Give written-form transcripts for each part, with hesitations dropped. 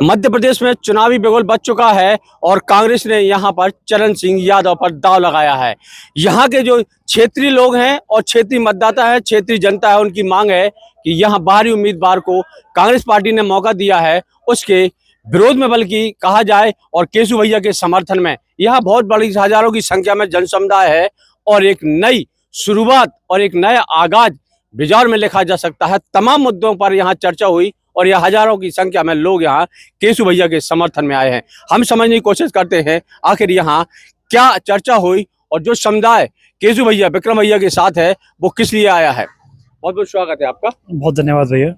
मध्य प्रदेश में चुनावी बिगुल बज चुका है और कांग्रेस ने यहां पर चरण सिंह यादव पर दांव लगाया है। यहां के जो क्षेत्रीय लोग हैं और क्षेत्रीय मतदाता है, क्षेत्रीय जनता है, उनकी मांग है कि यहां बाहरी उम्मीदवार को कांग्रेस पार्टी ने मौका दिया है, उसके विरोध में बल्कि कहा जाए और केशु भैया के समर्थन में यहां बहुत बड़ी हजारों की संख्या में जनसमुदाय है और एक नई शुरुआत और एक नया आगाज बिजौर में लिखा जा सकता है। तमाम मुद्दों पर यहाँ चर्चा हुई और यह हजारों की संख्या में लोग यहाँ केशु भैया के समर्थन में आए हैं। हम समझने की कोशिश करते हैं आखिर यहाँ क्या चर्चा हुई और जो समुदाय केशु भैया विक्रम भैया के साथ है वो किस लिए आया है। बहुत बहुत स्वागत है आपका। बहुत धन्यवाद भैया।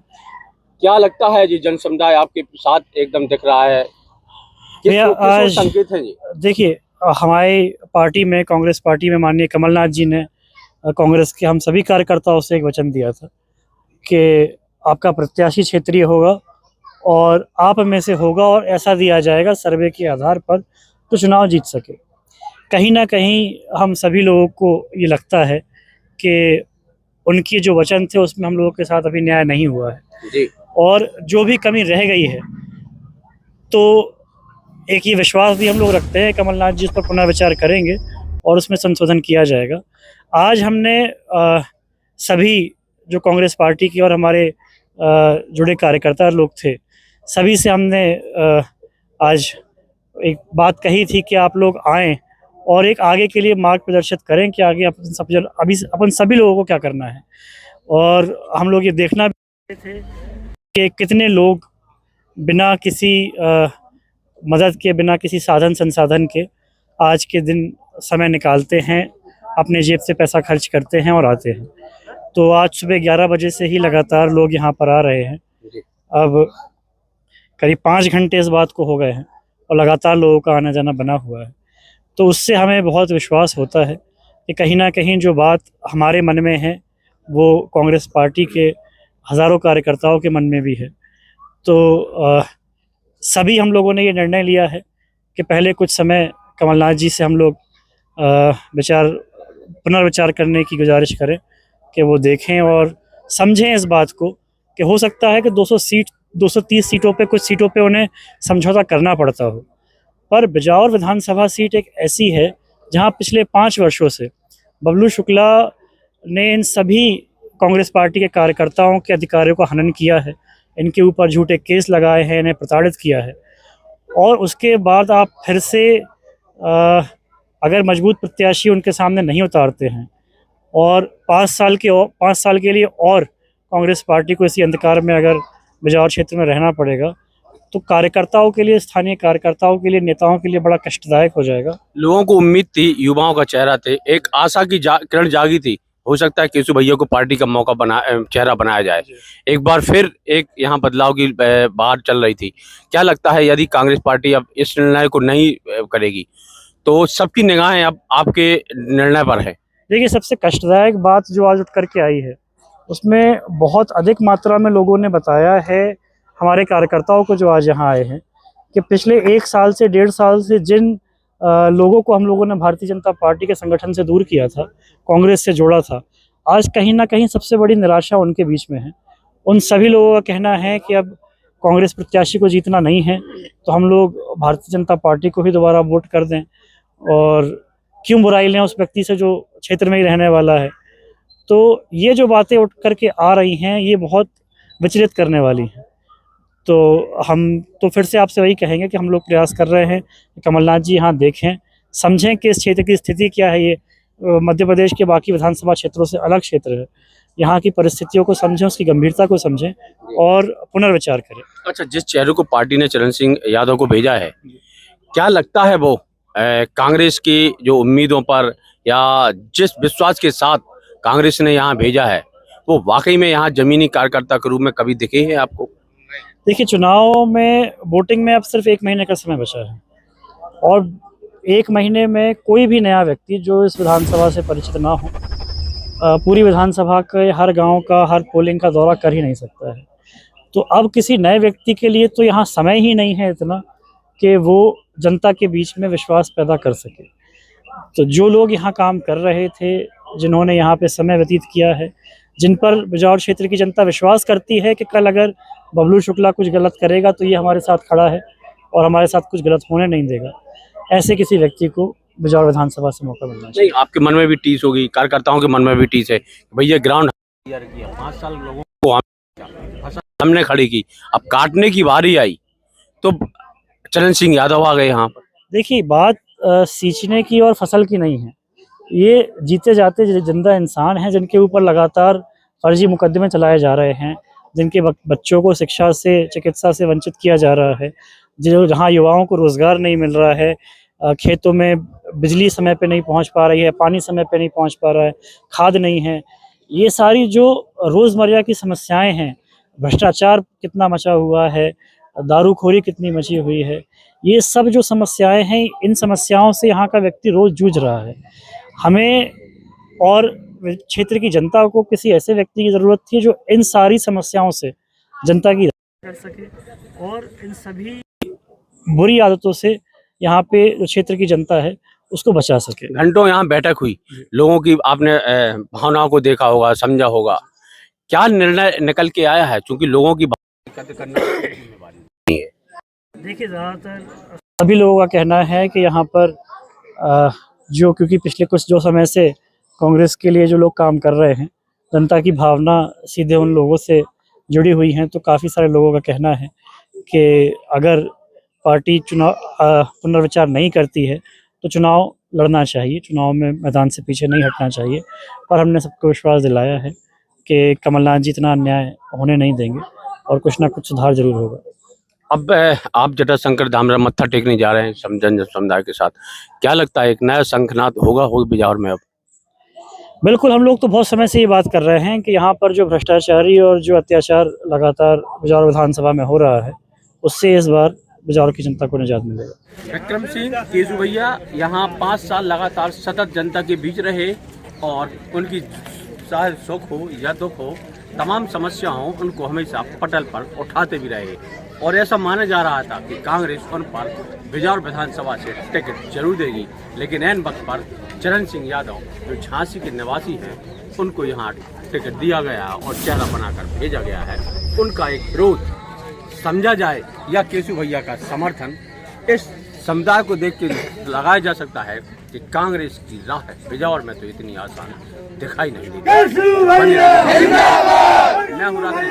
क्या लगता है जी, जन समुदाय आपके साथ एकदम दिख रहा है, भैया आज संकेत है जी? देखिए, हमारी पार्टी में, कांग्रेस पार्टी में माननीय कमलनाथ जी ने कांग्रेस के हम सभी कार्यकर्ताओं से एक वचन दिया था कि आपका प्रत्याशी क्षेत्रीय होगा और आप में से होगा और ऐसा दिया जाएगा सर्वे के आधार पर तो चुनाव जीत सके। कहीं ना कहीं हम सभी लोगों को ये लगता है कि उनकी जो वचन थे उसमें हम लोगों के साथ अभी न्याय नहीं हुआ है जी। और जो भी कमी रह गई है तो एक ये विश्वास भी हम लोग रखते हैं कमलनाथ जी उस पर पुनर्विचार करेंगे और उसमें संशोधन किया जाएगा। आज हमने सभी जो कांग्रेस पार्टी की और हमारे जुड़े कार्यकर्ता लोग थे, सभी से हमने आज एक बात कही थी कि आप लोग आएँ और एक आगे के लिए मार्ग प्रदर्शित करें कि आगे अपन सभी लोगों को क्या करना है। और हम लोग ये देखना भी थे कि कितने लोग बिना किसी मदद के, बिना किसी साधन संसाधन के आज के दिन समय निकालते हैं, अपने जेब से पैसा खर्च करते हैं और आते हैं। तो आज सुबह 11 बजे से ही लगातार लोग यहाँ पर आ रहे हैं। अब करीब 5 घंटे इस बात को हो गए हैं और लगातार लोगों का आना जाना बना हुआ है। तो उससे हमें बहुत विश्वास होता है कि कहीं ना कहीं जो बात हमारे मन में है वो कांग्रेस पार्टी के हज़ारों कार्यकर्ताओं के मन में भी है। तो सभी हम लोगों ने ये निर्णय लिया है कि पहले कुछ समय कमलनाथ जी से हम लोग पुनर्विचार करने की गुजारिश करें कि वो देखें और समझें इस बात को कि हो सकता है कि 230 सीटों पे, कुछ सीटों पे उन्हें समझौता करना पड़ता हो, पर बिजौर विधानसभा सीट एक ऐसी है जहां पिछले 5 वर्षों से बबलू शुक्ला ने इन सभी कांग्रेस पार्टी के कार्यकर्ताओं के अधिकारों का हनन किया है, इनके ऊपर झूठे केस लगाए हैं, इन्हें प्रताड़ित किया है। और उसके बाद आप फिर से अगर मजबूत प्रत्याशी उनके सामने नहीं उतारते हैं और 5 साल के लिए और कांग्रेस पार्टी को इसी अंधकार में अगर बिजौर क्षेत्र में रहना पड़ेगा तो कार्यकर्ताओं के लिए, स्थानीय कार्यकर्ताओं के लिए, नेताओं के लिए बड़ा कष्टदायक हो जाएगा। लोगों को उम्मीद थी, युवाओं का चेहरा थे, एक आशा की किरण जागी थी, हो सकता है केशु भैया को पार्टी का चेहरा बनाया जाए। एक बार फिर एक यहाँ बदलाव की बात चल रही थी। क्या लगता है यदि कांग्रेस पार्टी अब इस निर्णय को नहीं करेगी तो सबकी निगाहें अब आपके निर्णय पर है? देखिए, सबसे कष्टदायक बात जो आज उठ करके आई है उसमें बहुत अधिक मात्रा में लोगों ने बताया है, हमारे कार्यकर्ताओं को जो आज यहाँ आए हैं, कि पिछले 1 साल से 1.5 साल से जिन लोगों को हम लोगों ने भारतीय जनता पार्टी के संगठन से दूर किया था, कांग्रेस से जोड़ा था, आज कहीं ना कहीं सबसे बड़ी निराशा उनके बीच में है। उन सभी लोगों का कहना है कि अब कांग्रेस प्रत्याशी को जीतना नहीं है तो हम लोग भारतीय जनता पार्टी को ही दोबारा वोट कर दें और क्यों बुराई लें उस व्यक्ति से जो क्षेत्र में ही रहने वाला है। तो ये जो बातें उठ करके आ रही हैं ये बहुत विचलित करने वाली हैं। तो हम तो फिर से आपसे वही कहेंगे कि हम लोग प्रयास कर रहे हैं कि कमलनाथ जी यहाँ देखें, समझें कि इस क्षेत्र की स्थिति क्या है। ये मध्य प्रदेश के बाकी विधानसभा क्षेत्रों से अलग क्षेत्र है, यहाँ की परिस्थितियों को समझें, उसकी गंभीरता को समझें और पुनर्विचार करें। अच्छा, जिस चेहरे को पार्टी ने चरण सिंह यादव को भेजा है, क्या लगता है वो कांग्रेस की जो उम्मीदों पर या जिस विश्वास के साथ कांग्रेस ने यहाँ भेजा है वो वाकई में यहाँ जमीनी कार्यकर्ता के रूप में कभी दिखे हैं आपको? देखिए, चुनाव में, वोटिंग में अब सिर्फ 1 महीने का समय बचा है और 1 महीने में कोई भी नया व्यक्ति जो इस विधानसभा से परिचित ना हो पूरी विधानसभा के हर गांव का, हर पोलिंग का दौरा कर ही नहीं सकता है। तो अब किसी नए व्यक्ति के लिए तो यहाँ समय ही नहीं है इतना कि वो जनता के बीच में विश्वास पैदा कर सके। तो जो लोग यहाँ काम कर रहे थे, जिन्होंने यहाँ पे समय व्यतीत किया है, जिन पर बिजौर क्षेत्र की जनता विश्वास करती है कि कल अगर बबलू शुक्ला कुछ गलत करेगा तो ये हमारे साथ खड़ा है और हमारे साथ कुछ गलत होने नहीं देगा। ऐसे किसी व्यक्ति को बिजौर विधानसभा से मौका मिलना चाहिए। नहीं, आपके मन में भी टीस होगी, कार्यकर्ताओं के मन में भी टीस है, भैया ग्राउंड 5 साल लोगों को फसल हमने खड़ी की, अब काटने की बारी आई तो चरण सिंह यादव आ गए यहाँ पर। देखिए, बात सींचने की और फसल की नहीं है। ये जीते जाते जिंदा इंसान हैं जिनके ऊपर लगातार फर्जी मुकदमे चलाए जा रहे हैं, जिनके बच्चों को शिक्षा से, चिकित्सा से वंचित किया जा रहा है, जो जहाँ युवाओं को रोज़गार नहीं मिल रहा है, खेतों में बिजली समय पे नहीं पहुंच पा रही है, पानी समय पे नहीं पहुंच पा रहा है, खाद नहीं है। ये सारी जो रोज़मर्रा की समस्याएं हैं, भ्रष्टाचार कितना मचा हुआ है, दारूखोरी कितनी मची हुई है, ये सब जो समस्याएं हैं, इन समस्याओं से यहाँ का व्यक्ति रोज़ जूझ रहा है। हमें और क्षेत्र की जनता को किसी ऐसे व्यक्ति की ज़रूरत थी जो इन सारी समस्याओं से जनता की कर सके और इन सभी बुरी आदतों से यहाँ पे जो क्षेत्र की जनता है उसको बचा सके। घंटों यहाँ बैठक हुई, लोगों की आपने भावनाओं को देखा होगा, समझा होगा, क्या निर्णय निकल के आया है? क्योंकि लोगों की बात करना जिम्मेवारी नहीं है। देखिए, ज़्यादातर सभी लोगों का कहना है कि यहाँ पर जो क्योंकि पिछले कुछ जो समय से कांग्रेस के लिए जो लोग काम कर रहे हैं, जनता की भावना सीधे उन लोगों से जुड़ी हुई हैं, तो काफ़ी सारे लोगों का कहना है कि अगर पार्टी चुनाव पुनर्विचार नहीं करती है तो चुनाव लड़ना चाहिए, चुनाव में मैदान से पीछे नहीं हटना चाहिए। पर हमने सबको विश्वास दिलाया है कि कमलनाथ जी इतना अन्याय होने नहीं देंगे और कुछ ना कुछ सुधार जरूर होगा। अब आप जटाशंकर धाम में मत्था टेकने जा रहे हैं जन समुदाय के साथ, क्या लगता है एक नया शंखनाद होगा बिजौर में? अब बिल्कुल, हम लोग तो बहुत समय से ये बात कर रहे हैं कि यहाँ पर जो भ्रष्टाचारी और जो अत्याचार लगातार बिजौर विधानसभा में हो रहा है, उससे इस बार बिजौर की जनता को निजात मिलेगा। विक्रम सिंह केजू भैया यहाँ 5 साल लगातार सतत जनता के बीच रहे और उनकी चाहे सुख हो या दुख हो, तमाम समस्या हो, उनको हमेशा पटल पर उठाते भी रहे और ऐसा माना जा रहा था कि कांग्रेस उन पर बिजौर विधानसभा से टिकट जरूर देगी, लेकिन ऐन वक्त पर चरण सिंह यादव जो झांसी के निवासी हैं उनको यहाँ टिकट दिया गया और चेहरा बनाकर भेजा गया है। उनका एक विरोध समझा जाए या केशु भैया का समर्थन, इस समुदाय को देख के लगाया जा सकता है कि कांग्रेस की राह बिजौर में तो इतनी आसान दिखाई नहीं देती। मैं हूं राकेश।